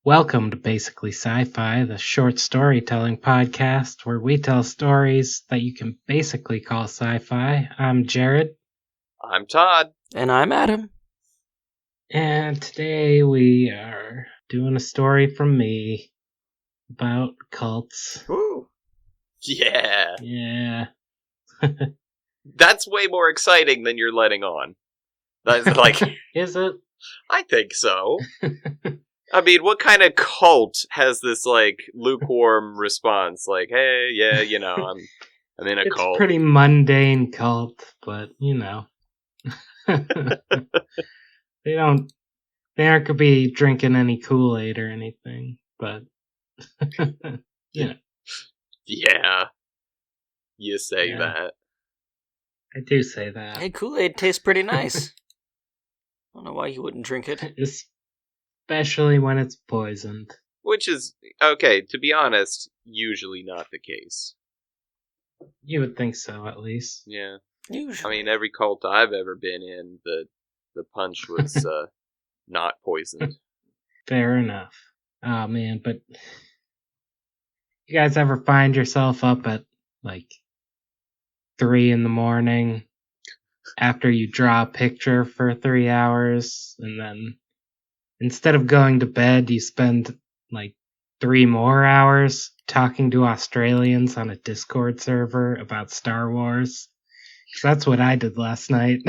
Welcome to Basically Sci-Fi, the short storytelling podcast where we tell stories that you can basically call sci-fi. I'm Jared, I'm Todd. And I'm Adam. and today we are doing a story from me about cults. Ooh. Yeah. Yeah. That's way more exciting than you're letting on. That's like, Is it? I think so. I mean, what kind of cult has this, like, lukewarm response? Like, hey, yeah, I'm in a It's cult. a pretty mundane cult, but they aren't gonna be drinking any Kool-Aid or anything, but Yeah. You say that. I do say that. Hey, Kool-Aid tastes pretty nice. I don't know why you wouldn't drink it. Especially when it's poisoned. Which is, okay, to be honest, usually not the case. You would think so, at least. Yeah. Usually. I mean, every cult I've ever been in, the punch was not poisoned. Fair enough. Oh man, but you guys ever find yourself up at like 3 a.m. after you draw a picture for 3 hours, and then instead of going to bed, you spend like 3 more hours talking to Australians on a Discord server about Star Wars? 'Cause that's what I did last night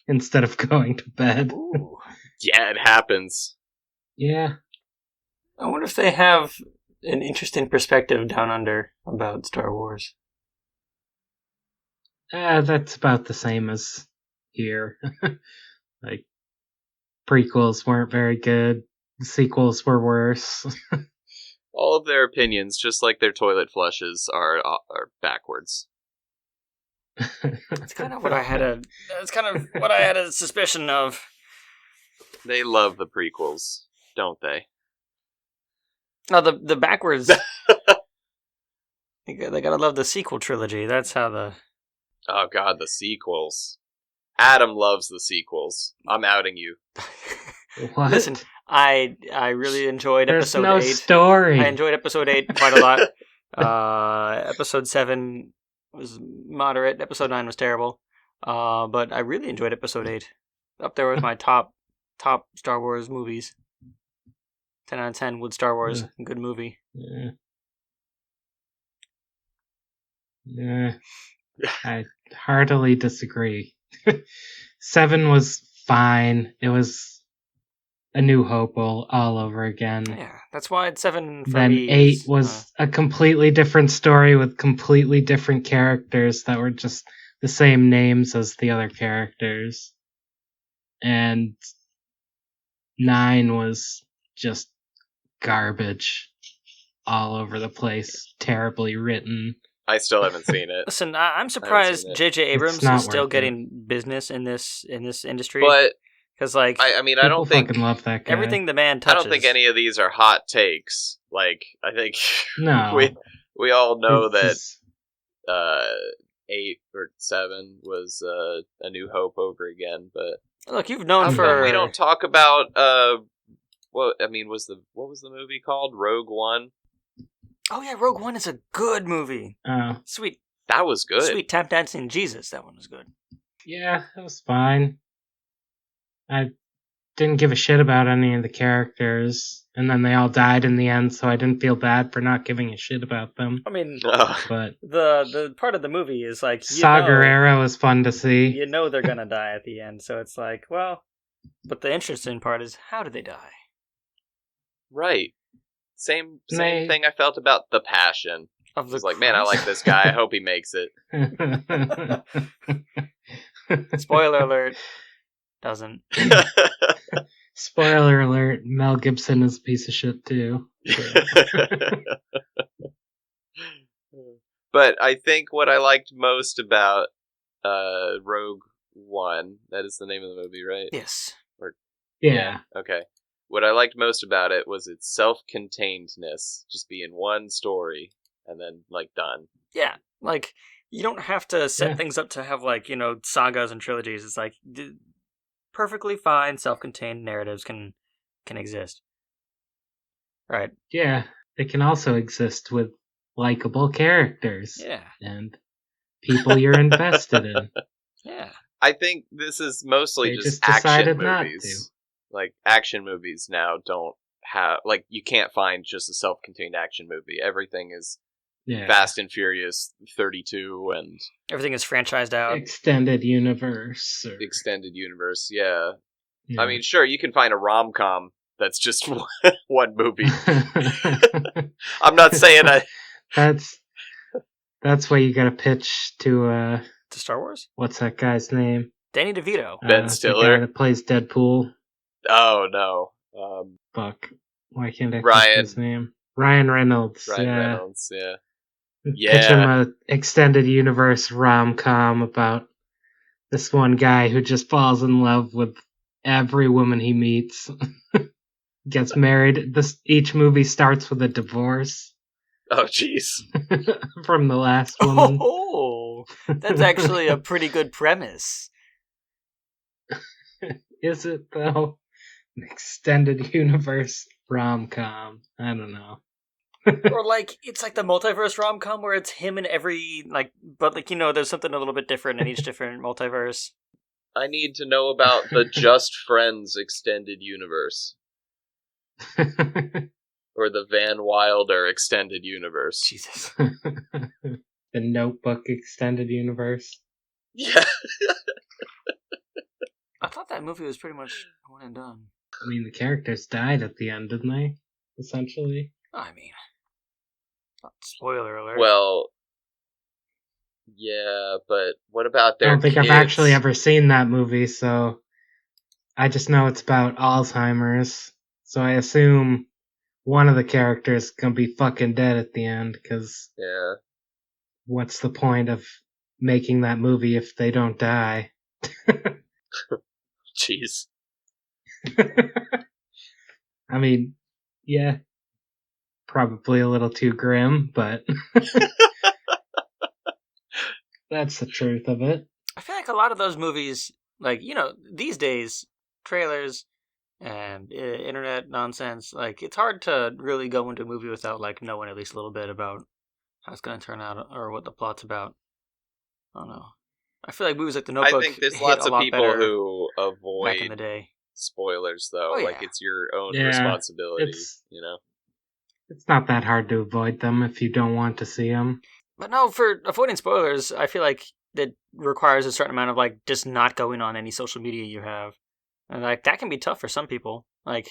instead of going to bed. Ooh. Yeah, it happens. Yeah. I wonder if they have an interesting perspective down under about Star Wars. That's about the same as here. Like, prequels weren't very good, sequels were worse. All of their opinions, just like their toilet flushes, are backwards. That's kind of what I had a. That's kind of what I had a suspicion of. They love the prequels, don't they? No, the backwards. They gotta love the sequel trilogy. That's how the. Oh god, the sequels. Adam loves the sequels. I'm outing you. What? Listen, I really enjoyed There's episode no 8. story. I enjoyed episode 8 quite a lot. Episode 7 was moderate. Episode 9 was terrible. But I really enjoyed episode 8. Up there with my top Star Wars movies. 10 out of 10 with Star Wars. Good movie. Yeah. I heartily disagree. 7 was fine. It was A New Hope all over again. Yeah, that's why it's 7 for Then me. 8 was a completely different story with completely different characters that were just the same names as the other characters. And 9 was just garbage all over the place, terribly written. I still haven't seen it. Listen, I'm surprised J.J. Abrams not is still worth getting business in this industry. But because, like, I mean, I don't think fucking love that guy. everything the man I touches. don't think any of these are hot takes. Like, I think No. we all know It's that just- 8 or 7 was A New Hope over again. But Look, you've known how for come we don't talk about what was the movie called? Rogue One. Oh yeah, Rogue One is a good movie. Oh. Sweet, That was good. Sweet Tap Dancing Jesus. That one was good. Yeah, it was fine. I didn't give a shit about any of the characters, and then they all died in the end, so I didn't feel bad for not giving a shit about them. I mean, But the part of the movie is like Saw Gerrera was fun to see. You know they're gonna die at the end, so it's like, well, but the interesting part is how do they die? Right. Same thing I felt about The Passion. I was like, man, I like this guy. I hope he makes it. Spoiler alert. Doesn't. Spoiler alert, Mel Gibson is a piece of shit too. But I think what I liked most about Rogue One, that is the name of the movie, right? Yes. Yeah. Okay. What I liked most about it was its self-containedness, just being one story and then like done. Yeah, like you don't have to set things up to have like, sagas and trilogies. It's like perfectly fine self-contained narratives can exist. Right. Yeah, they can also exist with likable characters Yeah. and people you're invested in. Yeah. I think this is mostly They just just action decided not to. movies. Like, action movies now don't have... Like, you can't find just a self-contained action movie. Everything is Yeah. Fast and Furious 32 and Everything is franchised out. Extended universe. Or, extended universe, yeah. yeah. I mean, sure, you can find a rom-com that's just one movie. I'm not saying That's why you gotta pitch to To Star Wars? what's that guy's name? Danny DeVito. Ben The Stiller. guy that plays Deadpool. Oh, no. Fuck. Why can't I think Ryan. his name? Ryan Reynolds. Ryan yeah. Reynolds, yeah. Pitch him Yeah. a extended universe rom-com about this one guy who just falls in love with every woman he meets. Gets married. Each movie starts with a divorce Oh, jeez. from the last woman. Oh, that's actually a pretty good premise. Is it though? An extended universe rom-com. I don't know. Or like it's like the multiverse rom com where it's him in every but there's something a little bit different in each different multiverse. I need to know about the Just Friends extended universe. Or the Van Wilder extended universe. Jesus. The Notebook extended universe. Yeah. I thought that movie was pretty much one and done. I mean, the characters died at the end, didn't they? Essentially. I mean, spoiler alert. Well, yeah, but what about their I don't think kids? I've actually ever seen that movie, so I just know it's about Alzheimer's. So I assume one of the characters gonna be fucking dead at the end, because Yeah. what's the point of making that movie if they don't die? Jeez. I mean, yeah, probably a little too grim, but that's the truth of it. I feel like a lot of those movies, these days, trailers and internet nonsense, it's hard to really go into a movie without knowing at least a little bit about how it's going to turn out or what the plot's about. I don't know. I feel like movies like The Notebook I think there's hit lots a of lot people better who back in the avoid day. spoilers, though. Oh, Like, yeah. it's your own Yeah, responsibility, It's not that hard to avoid them if you don't want to see them. But no, for avoiding spoilers, I feel like that requires a certain amount of just not going on any social media you have. And that can be tough for some people. They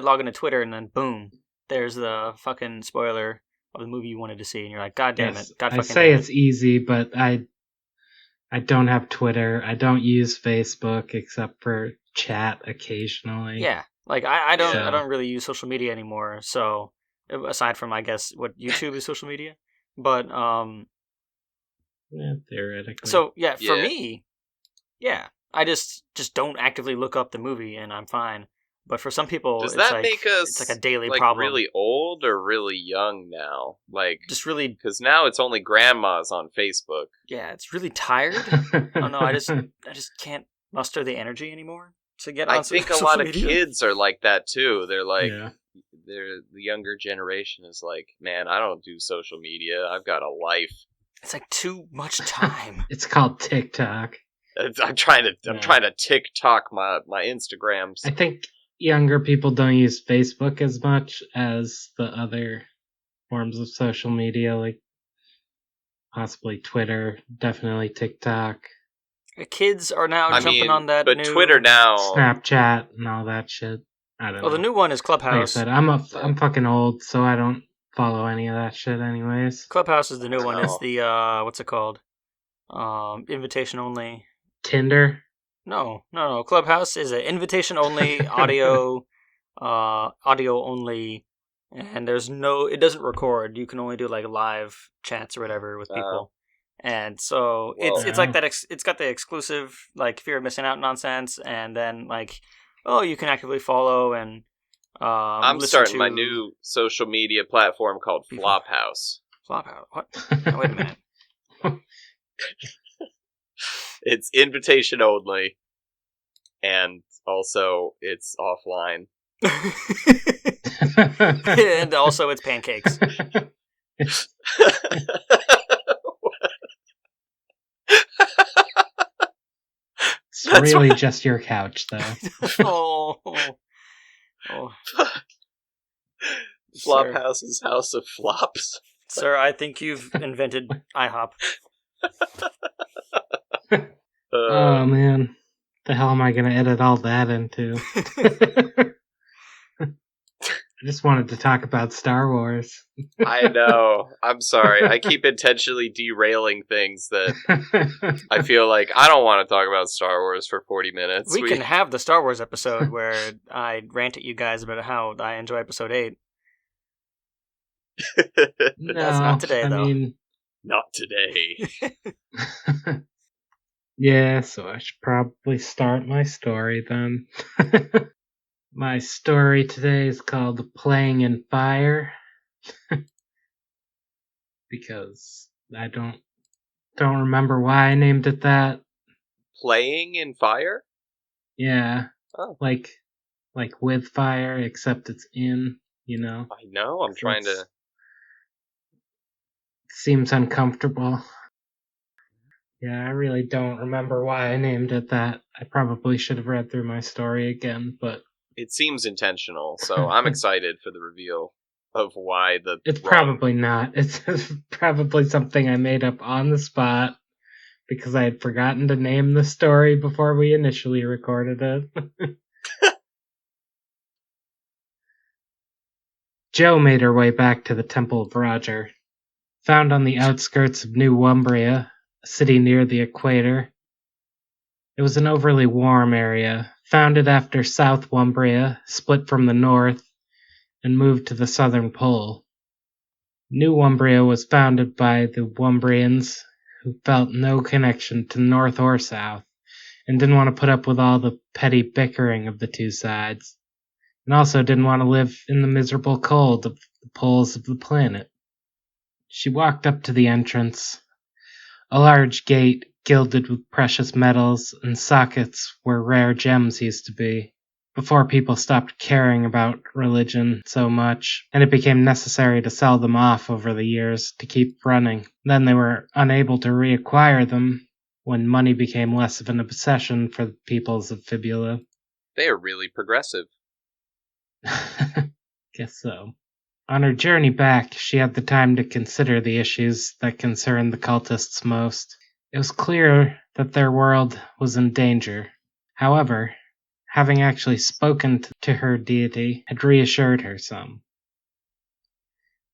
log into Twitter and then boom, there's the fucking spoiler of the movie you wanted to see, and you're like, God damn Yes, it. God I fucking say damn it's easy, but I don't have Twitter. I don't use Facebook except for chat occasionally. Yeah. I don't So- I don't really use social media anymore, so aside from I guess what YouTube is social media. But Yeah, theoretically. so yeah, for Yeah. me, yeah, I just don't actively look up the movie and I'm fine. But for some people, Does it's that like make us it's like a daily like problem. really old or really young now? Like, Just really, because now it's only grandmas on Facebook. yeah, it's really tired. Oh no, I just can't muster the energy anymore to get on I think a social lot of media. kids are like that too. They're like, Yeah. the younger generation is like, man, I don't do social media. I've got a life. It's like too much time. It's called TikTok. I'm trying to Yeah. TikTok my Instagrams. I think younger people don't use Facebook as much as the other forms of social media, like possibly Twitter, definitely TikTok, The kids are now I jumping mean, on that but new Twitter now. Snapchat, and all that shit. I don't Well, know. the new one is Like I Clubhouse. said, I'm fucking old, so I don't follow any of that shit anyways. Clubhouse is the new one. It's Oh. the what's it called? Invitation only. Tinder? No. Clubhouse is an invitation only audio only, and it doesn't record. You can only do live chats or whatever with people. And so it's like that. It's got the exclusive fear of missing out nonsense, and then you can actively follow and I'm listen starting to my new social media platform called Before- Flophouse. Flophouse. What? Oh, wait a minute. It's invitation only, and also it's offline. And also it's pancakes. It's That's really what- just your couch, though. Oh. Sir. Flophouse's House of Flops. Sir, I think you've invented IHOP. Oh man, the hell am I gonna edit all that into? I just wanted to talk about Star Wars. I know. I'm sorry. I keep intentionally derailing things that I feel like I don't want to talk about Star Wars for 40 minutes. We can have the Star Wars episode where I rant at you guys about how I enjoy episode 8. No, That's not today, I though. mean, Not today. yeah, so I should probably start my story then. My story today is called Playing in Fire. Because I don't remember why I named it that. Playing in fire? Yeah. Oh. Like with fire, except it's in, you know. I know. I'm trying to. Seems uncomfortable. Yeah, I really don't remember why I named it that. I probably should have read through my story again, but It seems intentional, so I'm excited for the reveal of why the. it's probably not. It's probably something I made up on the spot because I had forgotten to name the story before we initially recorded it. Jo made her way back to the Temple of Roger. Found on the outskirts of New Wumbria, a city near the equator. It was an overly warm area, founded after South Wumbria split from the north and moved to the southern pole. New Wumbria was founded by the Wumbrians, who felt no connection to north or south, and didn't want to put up with all the petty bickering of the two sides, and also didn't want to live in the miserable cold of the poles of the planet. She walked up to the entrance, a large gate gilded with precious metals and sockets where rare gems used to be, before people stopped caring about religion so much, and it became necessary to sell them off over the years to keep running. Then they were unable to reacquire them when money became less of an obsession for the peoples of Fibula. They are really progressive. Guess so. On her journey back, she had the time to consider the issues that concerned the cultists most. It was clear that their world was in danger. However, having actually spoken to her deity had reassured her some.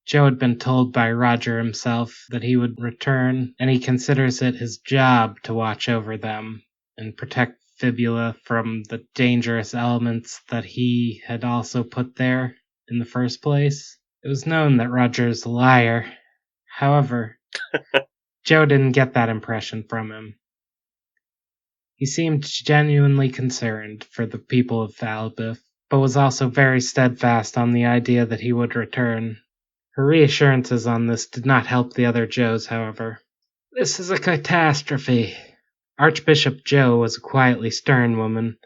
Jo had been told by Roger himself that he would return, and he considers it his job to watch over them and protect Fibula from the dangerous elements that he had also put there in the first place. It was known that Roger is a liar. However, Jo didn't get that impression from him. He seemed genuinely concerned for the people of Falbeth, but was also very steadfast on the idea that he would return. Her reassurances on this did not help the other Joes, however. This is a catastrophe. Archbishop Jo was a quietly stern woman,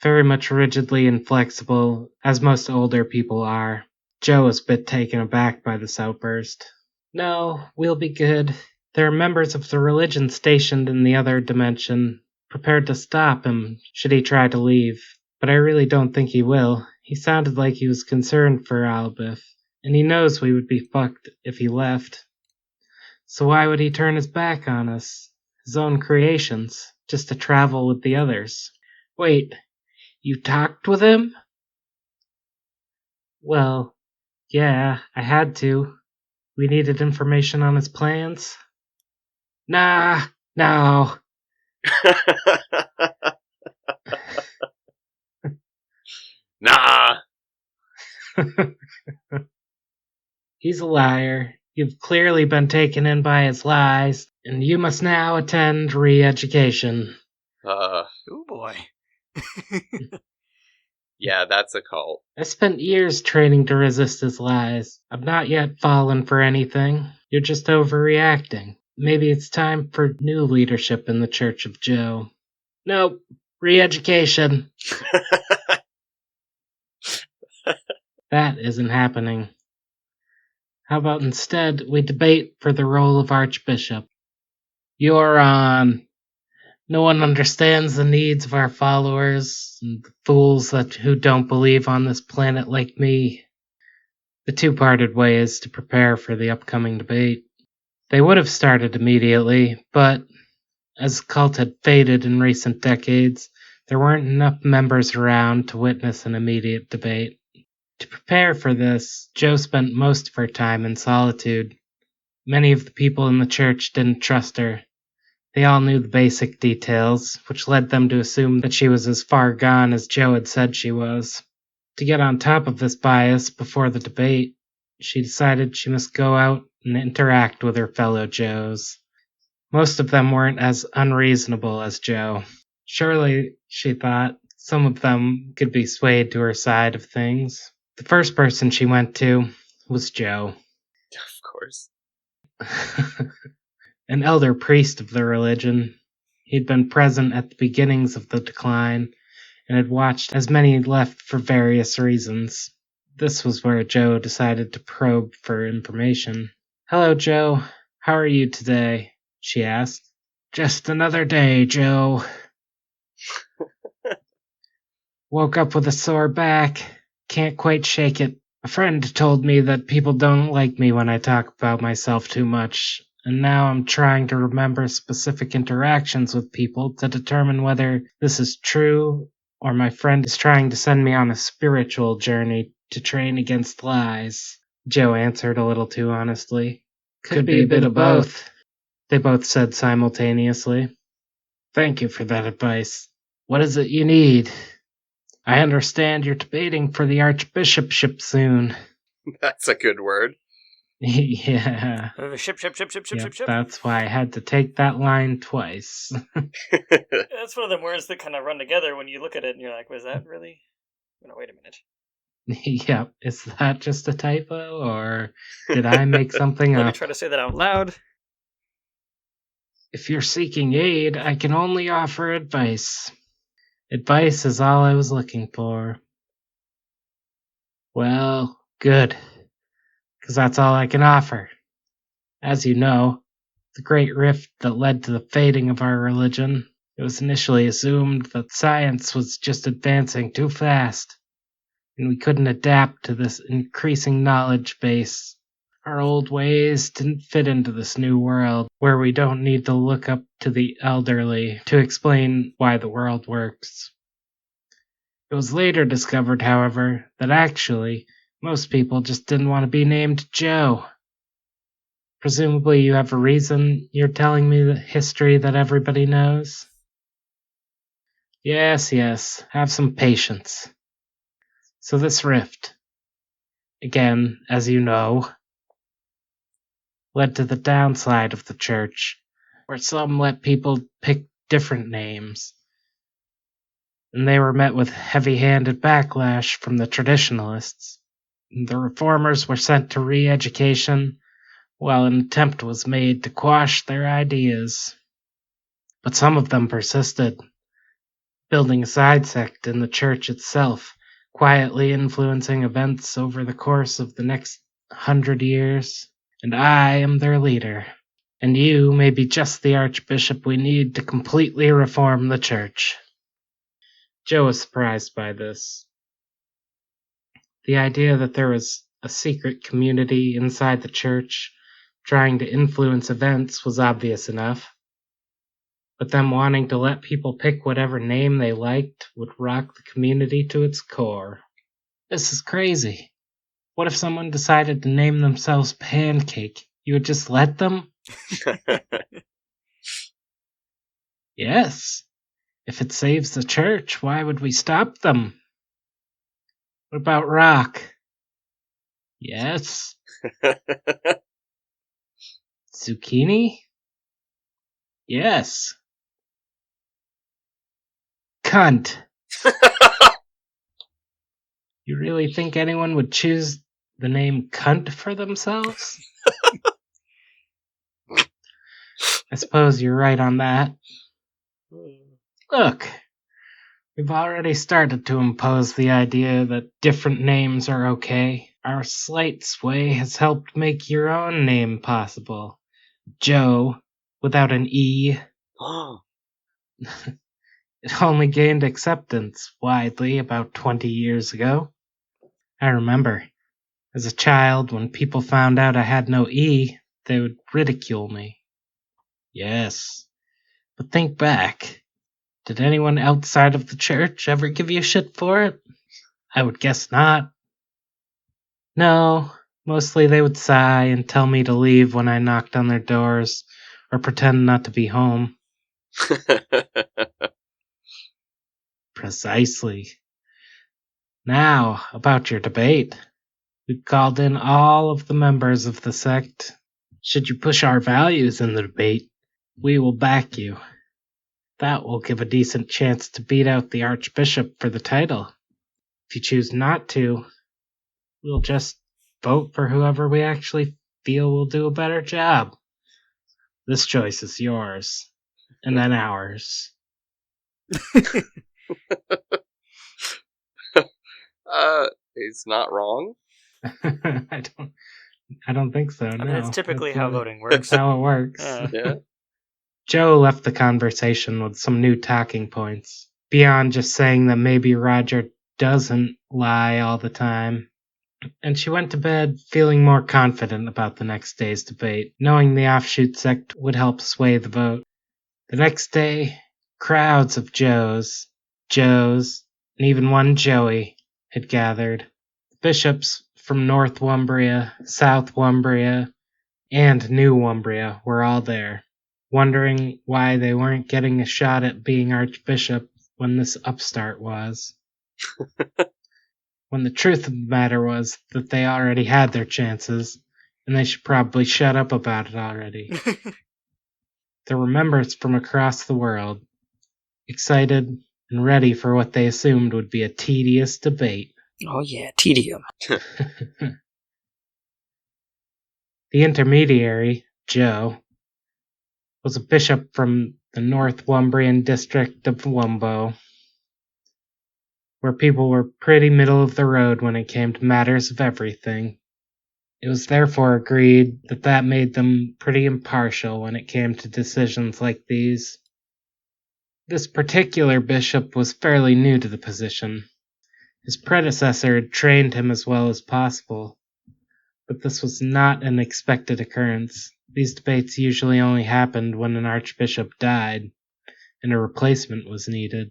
very much rigidly inflexible, as most older people are. Jo was a bit taken aback by this outburst. No, we'll be good. There are members of the religion stationed in the other dimension, prepared to stop him should he try to leave. But I really don't think he will. He sounded like he was concerned for Albith, and he knows we would be fucked if he left. So why would he turn his back on us? His own creations, just to travel with the others. Wait, you talked with him? Well, yeah, I had to. We needed information on his plans. Nah, no. Nah. He's a liar. You've clearly been taken in by his lies, and you must now attend re-education. Oh boy. Yeah, that's a cult. I spent years training to resist his lies. I've not yet fallen for anything. You're just overreacting. Maybe it's time for new leadership in the Church of Jo. Nope. Re-education. That isn't happening. How about instead we debate for the role of Archbishop? You're on. No one understands the needs of our followers, and the fools who don't believe on this planet like me. The two parted ways to prepare for the upcoming debate. They would have started immediately, but as the cult had faded in recent decades, there weren't enough members around to witness an immediate debate. To prepare for this, Jo spent most of her time in solitude. Many of the people in the church didn't trust her. They all knew the basic details, which led them to assume that she was as far gone as Jo had said she was. To get on top of this bias before the debate, she decided she must go out and interact with her fellow Joes. Most of them weren't as unreasonable as Jo. Surely, she thought, some of them could be swayed to her side of things. The first person she went to was Jo. Of course. An elder priest of the religion. He'd been present at the beginnings of the decline and had watched as many left for various reasons. This was where Jo decided to probe for information. "Hello, Jo. How are you today?" she asked. "Just another day, Jo. Woke up with a sore back. Can't quite shake it. A friend told me that people don't like me when I talk about myself too much, and now I'm trying to remember specific interactions with people to determine whether this is true or my friend is trying to send me on a spiritual journey to train against lies." Jo answered a little too honestly. "Could be a bit of both," they both said simultaneously. "Thank you for that advice. What is it you need? I understand you're debating for the archbishopship soon." That's a good word. Yeah. Ship. Yep, that's why I had to take that line twice. That's one of them words that kind of run together when you look at it and you're like, was that really? No, wait a minute. Yep, is that just a typo, or did I make something Let me up? try to say that out loud. If you're seeking aid, I can only offer advice. Advice is all I was looking for. Well, good, because that's all I can offer. As you know, the great rift that led to the fading of our religion, it was initially assumed that science was just advancing too fast, and we couldn't adapt to this increasing knowledge base. Our old ways didn't fit into this new world, where we don't need to look up to the elderly to explain why the world works. It was later discovered, however, that actually, most people just didn't want to be named Jo. Presumably you have a reason you're telling me the history that everybody knows? Yes, have some patience. So this rift, again, as you know, led to the downside of the church, where some let people pick different names, and they were met with heavy-handed backlash from the traditionalists. The reformers were sent to re-education, while an attempt was made to quash their ideas. But some of them persisted, building a side sect in the church itself, quietly influencing events over the course of the next 100 years. And I am their leader. And you may be just the archbishop we need to completely reform the church. Jo was surprised by this. The idea that there was a secret community inside the church trying to influence events was obvious enough. But them wanting to let people pick whatever name they liked would rock the community to its core. This is crazy. What if someone decided to name themselves Pancake? You would just let them? Yes. If it saves the church, why would we stop them? What about Rock? Yes. Zucchini? Yes. Cunt. You really think anyone would choose the name Cunt for themselves? I suppose you're right on that. Look, We've already started to impose the idea that different names are okay. Our slight sway has helped make your own name possible. Joe, without an E. It only gained acceptance widely about 20 years ago. I remember, as a child, when people found out I had no E, they would ridicule me. Yes, but think back. Did anyone outside of the church ever give you shit for it? I would guess not. No, mostly they would sigh and tell me to leave when I knocked on their doors, or pretend not to be home. Precisely. Now, about your debate. We've called in all of the members of the sect. Should you push our values in the debate, we will back you. That will give a decent chance to beat out the Archbishop for the title. If you choose not to, we'll just vote for whoever we actually feel will do a better job. This choice is yours, and then ours. He's not wrong. I don't think so. I No, mean, it's typically how voting works. That's how it works. Yeah. Joe left the conversation with some new talking points, beyond just saying that maybe Roger doesn't lie all the time. And she went to bed feeling more confident about the next day's debate, knowing the offshoot sect would help sway the vote. The next day, crowds of Joes, and even one Joey had gathered. The bishops from North Wumbria, South Wumbria, and New Wumbria were all there, wondering why they weren't getting a shot at being Archbishop when this upstart was. When the truth of the matter was that they already had their chances, and they should probably shut up about it already. There were members from across the world, excited and ready for what they assumed would be a tedious debate. Oh yeah, tedium. The intermediary, Joe, was a bishop from the North Wumbrian district of Wumbo, where people were pretty middle of the road when it came to matters of everything. It was therefore agreed that that made them pretty impartial when it came to decisions like these. This particular bishop was fairly new to the position. His predecessor had trained him as well as possible, but this was not an expected occurrence. These debates usually only happened when an archbishop died and a replacement was needed.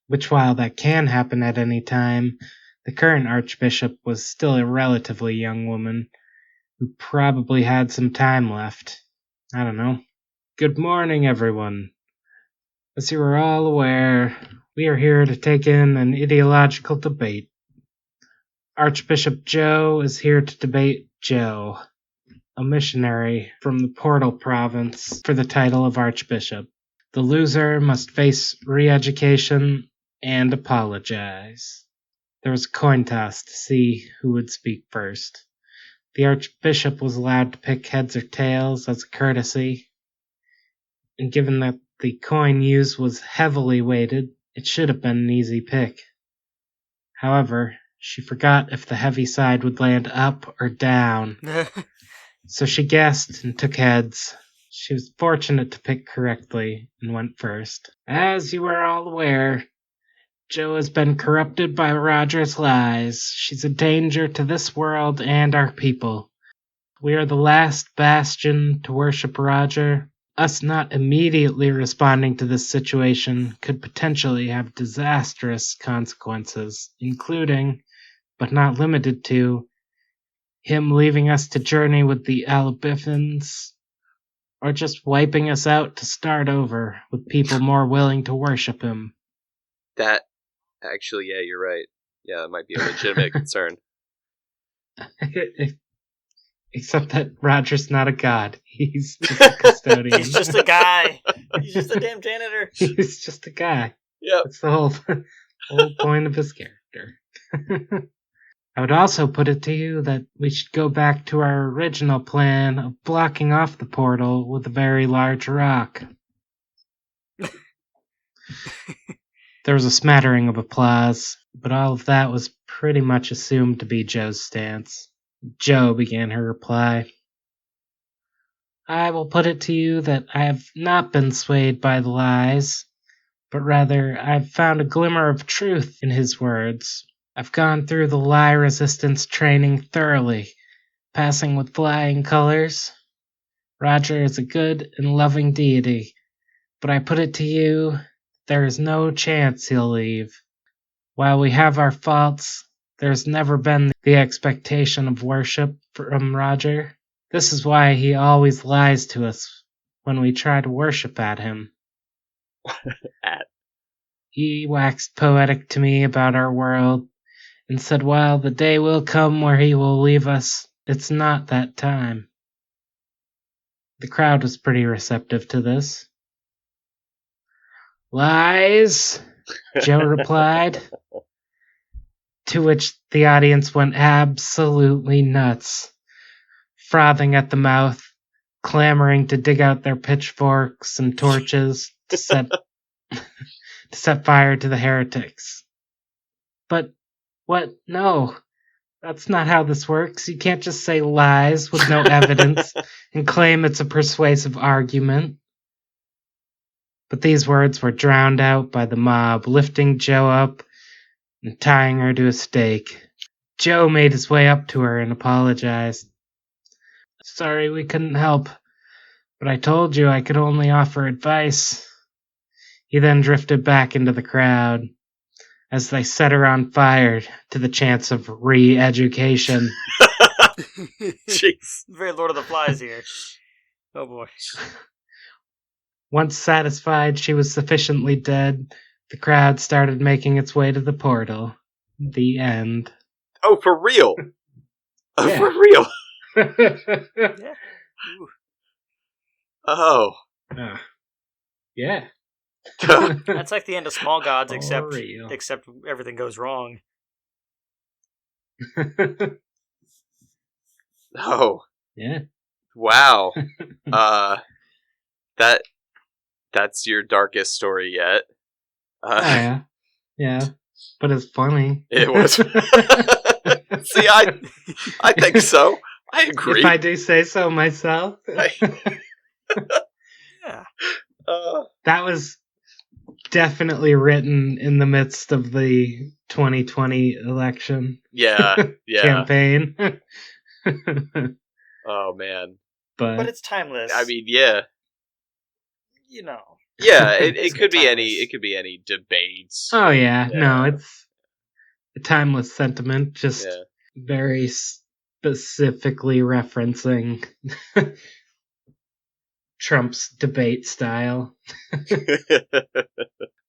Which, while that can happen at any time, the current archbishop was still a relatively young woman who probably had some time left. I don't know. Good morning, everyone. As you are all aware, we are here to take in an ideological debate. Archbishop Joe is here to debate Joe, a missionary from the Portal province, for the title of archbishop. The loser must face re-education and apologize. There was a coin toss to see who would speak first. The archbishop was allowed to pick heads or tails as a courtesy, and given that the coin used was heavily weighted, it should have been an easy pick. However, she forgot if the heavy side would land up or down, so she guessed and took heads. She was fortunate to pick correctly and went first. As you are all aware, Jo has been corrupted by Roger's lies. She's a danger to this world and our people. We are the last bastion to worship Roger. Us not immediately responding to this situation could potentially have disastrous consequences, including, but not limited to, him leaving us to journey with the Alabithans, or just wiping us out to start over with people more willing to worship him. That, actually, yeah, you're right. Yeah, that might be a legitimate concern. Except that Roger's not a god. He's just a custodian. He's just a guy. He's just a damn janitor. He's just a guy. Yep. That's the whole point of his character. I would also put it to you that we should go back to our original plan of blocking off the portal with a very large rock. There was a smattering of applause, but all of that was pretty much assumed to be Joe's stance. Joe began her reply. I will put it to you that I have not been swayed by the lies, but rather I've found a glimmer of truth in his words. I've gone through the lie resistance training thoroughly, passing with flying colors. Roger is a good and loving deity, but I put it to you, there is no chance he'll leave. While we have our faults, there's never been the expectation of worship from Roger. This is why he always lies to us when we try to worship at him. He waxed poetic to me about our world, and said while the day will come where he will leave us, it's not that time. The crowd was pretty receptive to this. Lies, Joe replied, to which the audience went absolutely nuts, frothing at the mouth, clamoring to dig out their pitchforks and torches to set fire to the heretics. But what? No, that's not how this works. You can't just say lies with no evidence and claim it's a persuasive argument. But these words were drowned out by the mob, lifting Joe up and tying her to a stake. Joe made his way up to her and apologized. Sorry we couldn't help, but I told you I could only offer advice. He then drifted back into the crowd as they set her on fire to the chants of re-education. Jeez. Very Lord of the Flies here. Oh boy. Once satisfied she was sufficiently dead, the crowd started making its way to the portal. The end. Oh, for real? Oh, Yeah. for real? Yeah. Ooh. Oh. Yeah. That's like the end of Small Gods, For real. except everything goes wrong. Oh. Yeah. Wow. That's your darkest story yet. Oh, yeah. Yeah. But it's funny. It was. See, I think so. I agree. If I do say so myself. Yeah. That was definitely written in the midst of the 2020 election Yeah. campaign. Oh man. But it's timeless. I mean, yeah. You know. Yeah, it It's could be timeless. any debates. Oh yeah, Yeah. no, it's a timeless sentiment, just Yeah. very specifically referencing Trump's debate style.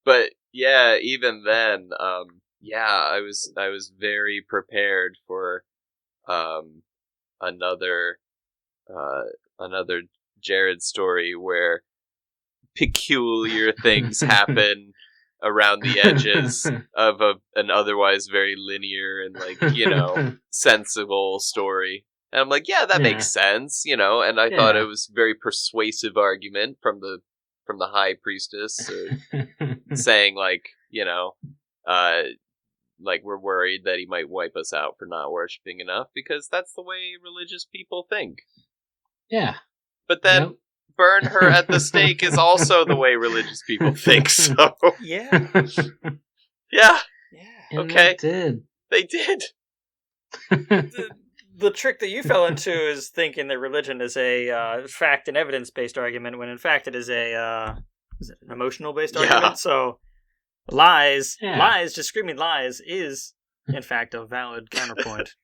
But yeah, even then, I was very prepared for another Jared story where peculiar things happen around the edges of an otherwise very linear and sensible story. And I'm like, yeah, that makes sense, and I thought Yeah. it was a very persuasive argument from the high priestess saying we're worried that he might wipe us out for not worshiping enough because that's the way religious people think. Yeah. But then Yep. burn her at the stake is also the way religious people think, so Yeah. yeah, Yeah. And Okay. they did. they did. The trick that you fell into is thinking that religion is a fact and evidence-based argument, when in fact it is an emotional-based Yeah. argument. So lies, Yeah. just screaming lies is, in fact, a valid counterpoint.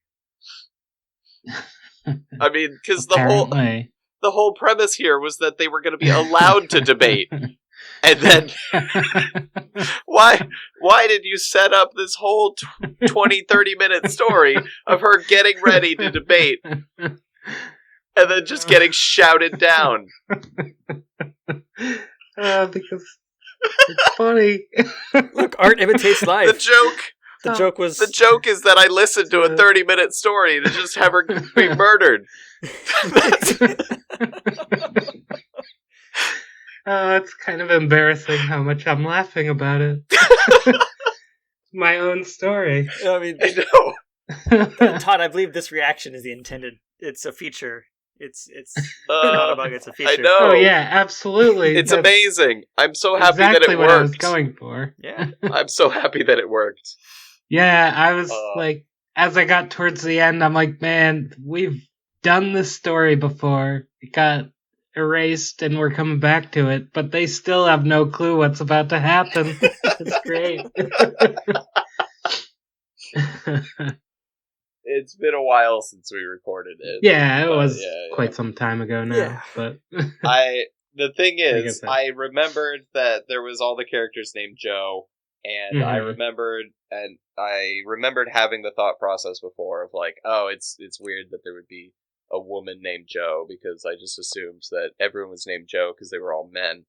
I mean, because the whole premise here was that they were going to be allowed to debate. And then, why did you set up this whole 20, 30-minute story of her getting ready to debate and then just getting shouted down? Because it's funny. Look, art imitates life. The joke is that I listened to a 30-minute story to just have her be murdered. It's kind of embarrassing how much I'm laughing about it. My own story. I mean, I know. Todd, I believe this reaction is the intended. It's a feature. It's not a bug. It's a feature. I know. Oh yeah, absolutely. It's amazing. I'm so happy exactly that it worked. What I was going for. Yeah. I'm so happy that it worked. Yeah, I was like, as I got towards the end, I'm like, man, we've done this story before. It got erased and we're coming back to it, but they still have no clue what's about to happen. It's great. It's been a while since we recorded it. Yeah, it was quite some time ago now. Yeah. But the thing is, I remembered that there was all the characters named Joe, and I remembered having the thought process before of like, oh, it's weird that there would be a woman named Joe, because I just assumed that everyone was named Joe because they were all men.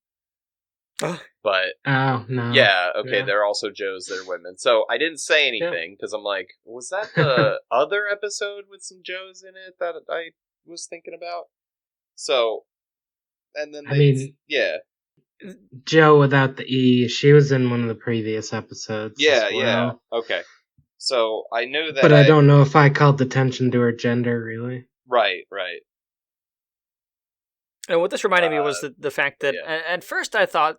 But oh no, yeah, okay, there are also Joes that are women. So I didn't say anything because I'm like, was that the other episode with some Joes in it that I was thinking about? So, and then Joe without the E, she was in one of the previous episodes. Yeah, as well. yeah, okay. So I knew that, but I don't know if I called attention to her gender really. Right. And what this reminded me was the fact that at first I thought,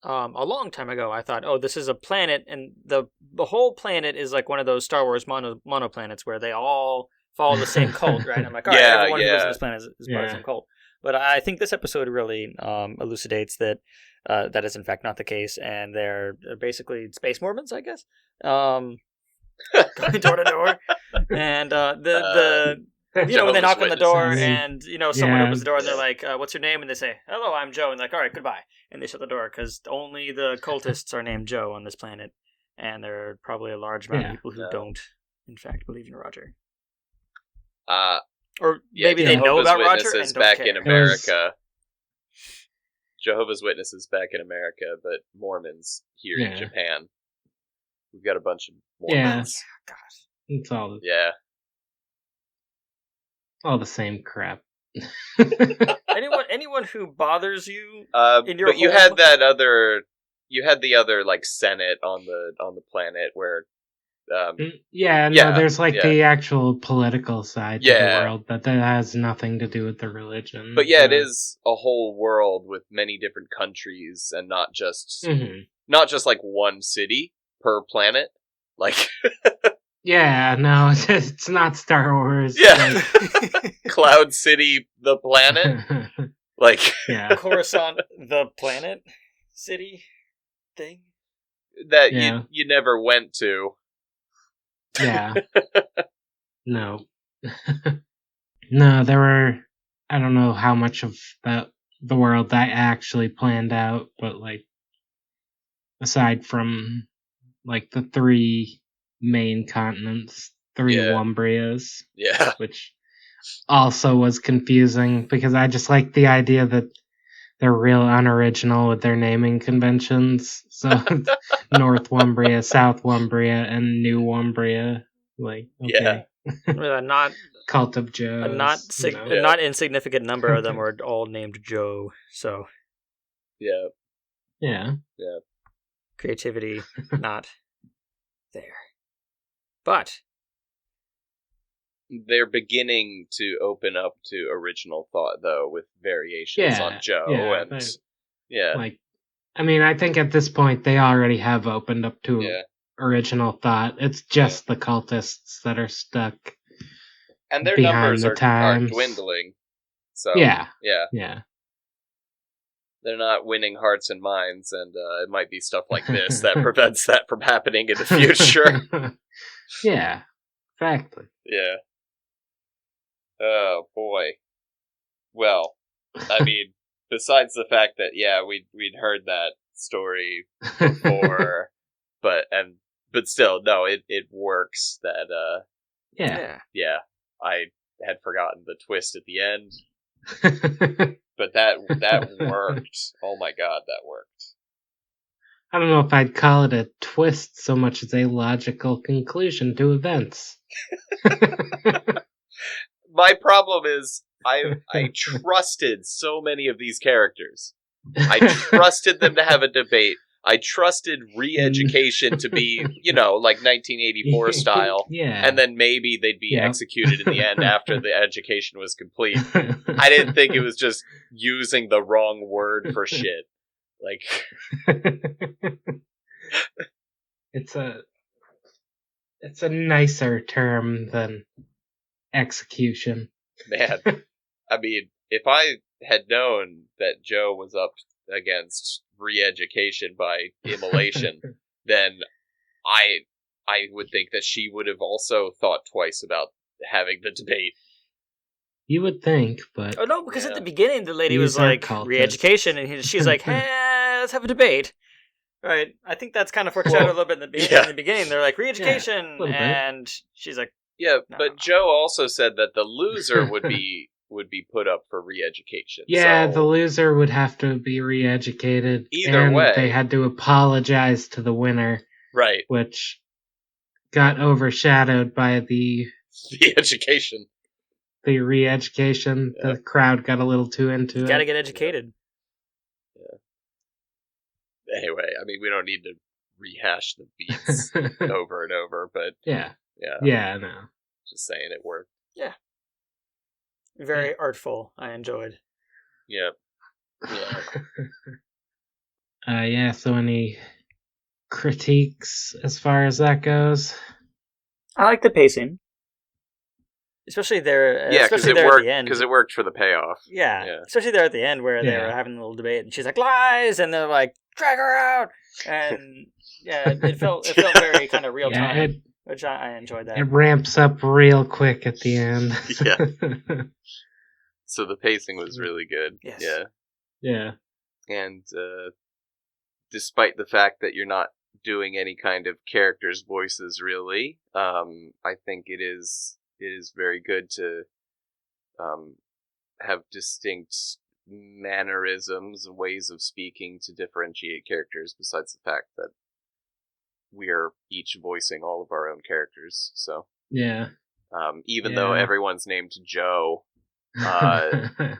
a long time ago, I thought, oh, this is a planet, and the whole planet is like one of those Star Wars monoplanets where they all follow the same cult, right? I'm like, all right, everyone who lives on this planet is part of the same cult. But I think this episode really elucidates that that is in fact not the case, and they're basically space Mormons, I guess, going door to door, and when they knock on the door and, someone opens the door and they're like, what's your name? And they say, hello, I'm Joe. And they're like, all right, goodbye. And they shut the door because only the cultists are named Joe on this planet. And there are probably a large amount of people who don't, in fact, believe in Roger. Or maybe they know about Roger and don't back care. in America. Jehovah's Witnesses back in America, but Mormons here in Japan. We've got a bunch of Mormons. Yeah, God. It's all... Yeah. All the same crap. anyone who bothers you in your but you home... had the other like Senate on the planet where there's the actual political side to the world that has nothing to do with the religion. But it is a whole world with many different countries and not just like one city per planet. Like yeah, no, it's not Star Wars. Yeah. Cloud City, the planet. Like, Coruscant, the planet city thing. That you never went to. Yeah. No. No, there were, I don't know how much of the world I actually planned out, but like, aside from like the 3 main continents, 3 Wombrias. Yeah. Which also was confusing because I just like the idea that they're real unoriginal with their naming conventions. So North Wumbria, South Wumbria, and New Wumbria. Like, okay. Not Cult of Joe. A not insignificant number of them are all named Joe. So. Yeah. Yeah. Yeah. Creativity not there. But they're beginning to open up to original thought, though, with variations on Joe. Like, I mean, I think at this point they already have opened up to original thought. It's just the cultists that are stuck. And their numbers are dwindling. So yeah. They're not winning hearts and minds, and it might be stuff like this that prevents that from happening in the future. Yeah, exactly. Yeah. Oh, boy. Well, I mean, besides the fact that, we'd heard that story before, but still, no, it works that, Yeah, I had forgotten the twist at the end. But that worked. Oh my god, that worked. I don't know if I'd call it a twist so much as a logical conclusion to events. My problem is I trusted so many of these characters. I trusted them to have a debate. I trusted re-education to be, like 1984 style. Yeah. And then maybe they'd be executed in the end after the education was complete. I didn't think it was just using the wrong word for shit. Like, it's a nicer term than execution. Man, I mean, if I had known that Joe was up against re-education by immolation, then I would think that she would have also thought twice about having the debate. You would think, but... Oh, no, because at the beginning, the lady was like, cultists. Re-education, and she's like, hey, let's have a debate. Right? I think that's kind of foreshadowed a little bit in the beginning. They're like, re-education, and she's like... Yeah, but Joe also said that the loser would be put up for re-education. Yeah, so the loser would have to be re-educated. Either way. They had to apologize to the winner. Right. Which got overshadowed by the education. The re-education. Yeah. The crowd got a little too into it. You gotta get educated. Yeah. Anyway, I mean, we don't need to rehash the beats over and over, but... Yeah. Yeah, no. Just saying it worked. Yeah. Very artful. I enjoyed. Yep. Yeah. Yeah, so any critiques as far as that goes? I like the pacing. Especially there, because it worked. Because it worked for the payoff. Yeah, especially there at the end where they were having a little debate, and she's like lies, and they're like drag her out, and it felt very kind of real time, which I enjoyed that. It ramps up real quick at the end. Yeah. So the pacing was really good. Yes. Yeah. Yeah. And despite the fact that you're not doing any kind of characters' voices, really, I think it is very good to have distinct mannerisms and ways of speaking to differentiate characters, besides the fact that we are each voicing all of our own characters. So yeah. Even though everyone's named Joe,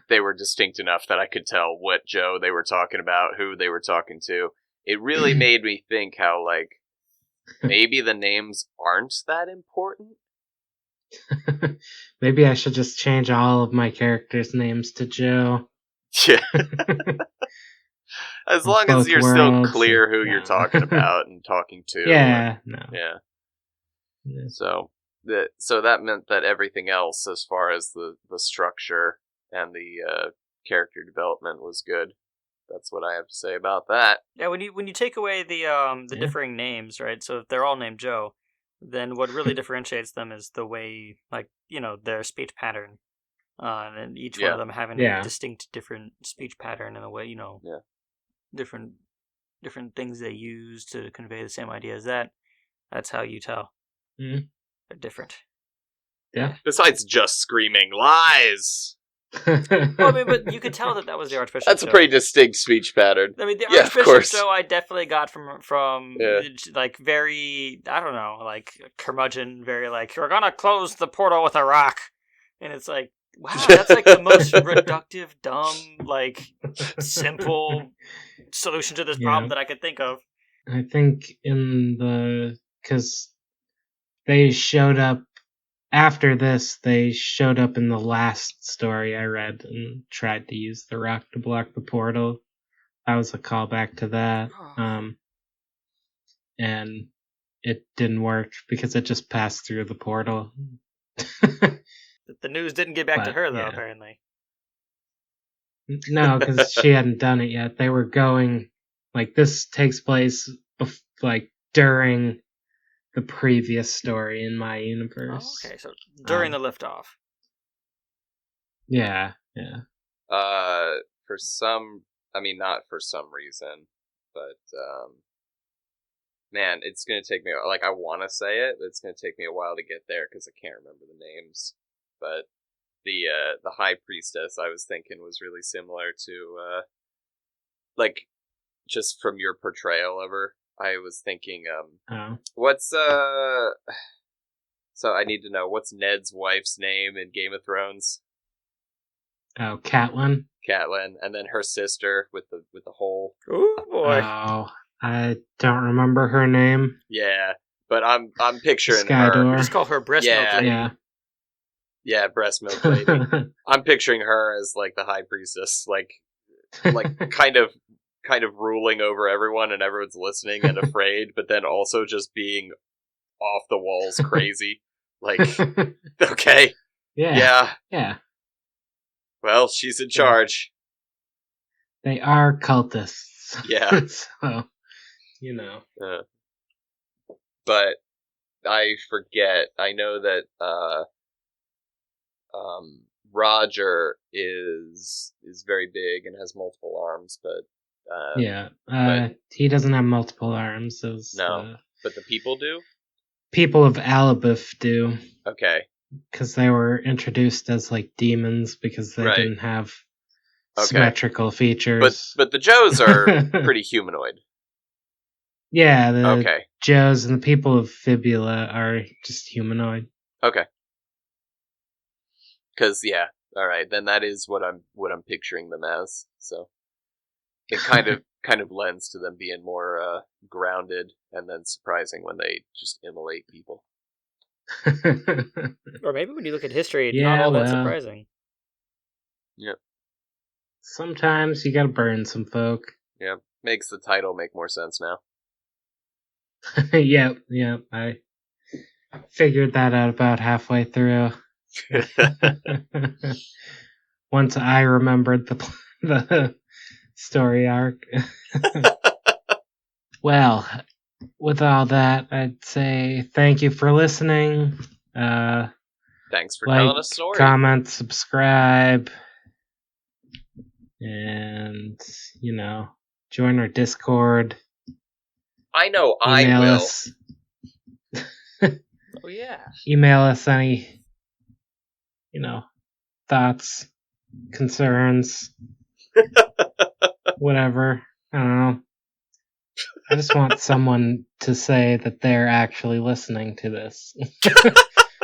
they were distinct enough that I could tell what Joe they were talking about, who they were talking to. It really made me think how, like, maybe the names aren't that important. Maybe I should just change all of my characters' names to Joe. Yeah. As long as you're still clear who you're talking about and talking to. Yeah. Yeah. So that meant that everything else, as far as the structure and the character development, was good. That's what I have to say about that. Yeah, when you take away the differing names, right? So if they're all named Joe, then what really differentiates them is the way, like, their speech pattern, and each one of them having a distinct different speech pattern in a way, different things they use to convey the same idea as that. That's how you tell. Mm. They're different. Yeah. Besides just screaming lies. Well, I mean, but you could tell that was the Archbishop. That's a pretty distinct speech pattern. I mean, the Archbishop show I definitely got from like very, I don't know, like curmudgeon, very like, you're gonna close the portal with a rock, and it's like, wow, that's like the most reductive, dumb, like simple solution to this problem that I could think of. I think because they showed up. After this, they showed up in the last story I read and tried to use the rock to block the portal. That was a callback to that. And it didn't work because it just passed through the portal. The news didn't get back to her, though, apparently. No, because she hadn't done it yet. They were going... Like, this takes place, during... the previous story in my universe. Oh, okay, so during the liftoff. Yeah. Not for some reason, but man, it's gonna take me. Like, I want to say it, but it's gonna take me a while to get there because I can't remember the names. But the high priestess, I was thinking, was really similar to just from your portrayal of her. I was thinking, what's so I need to know, what's Ned's wife's name in Game of Thrones? Oh, Catelyn. Catelyn, and then her sister with the hole. Ooh boy. Oh, I don't remember her name. Yeah, but I'm picturing Skydor. her. Just call her breast milk lady. Yeah. Yeah, breast milk lady. I'm picturing her as like the high priestess, like kind of ruling over everyone, and everyone's listening and afraid, but then also just being off the walls crazy. Like, okay, yeah. Well, she's in charge. They are cultists. Yeah. So, you know. But I forget. I know that Roger is very big and has multiple arms, but he doesn't have multiple arms. No, but the people do. People of Alabif do. Okay. Because they were introduced as like demons because they didn't have symmetrical features. But the Joes are pretty humanoid. Yeah, the Joes and the people of Fibula are just humanoid. Okay. Because all right, then that is what I'm picturing them as. So it kind of lends to them being more grounded, and then surprising when they just immolate people. Or maybe when you look at history, it's not all that surprising. Yep. Sometimes you gotta burn some folk. Yep. Makes the title make more sense now. Yep. I figured that out about halfway through. Once I remembered the story arc. Well, with all that, I'd say thank you for listening. Thanks for telling us a story. Comment, subscribe, and join our Discord. I know I will. Us. Oh yeah. Email us any thoughts, concerns, whatever. I don't know. I just want someone to say that they're actually listening to this.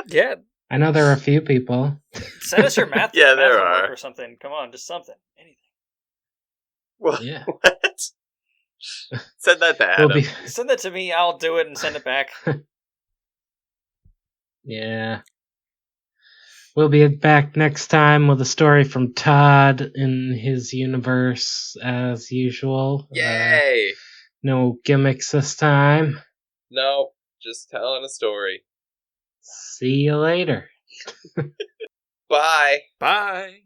Yeah. I know there are a few people. Send us your math. Yeah, math there homework are. Or something. Come on, just something. Anything. Well, yeah. What? Send that to Adam. Send that to me. I'll do it and send it back. Yeah. We'll be back next time with a story from Todd in his universe as usual. Yay! No gimmicks this time. No, just telling a story. See you later. Bye. Bye.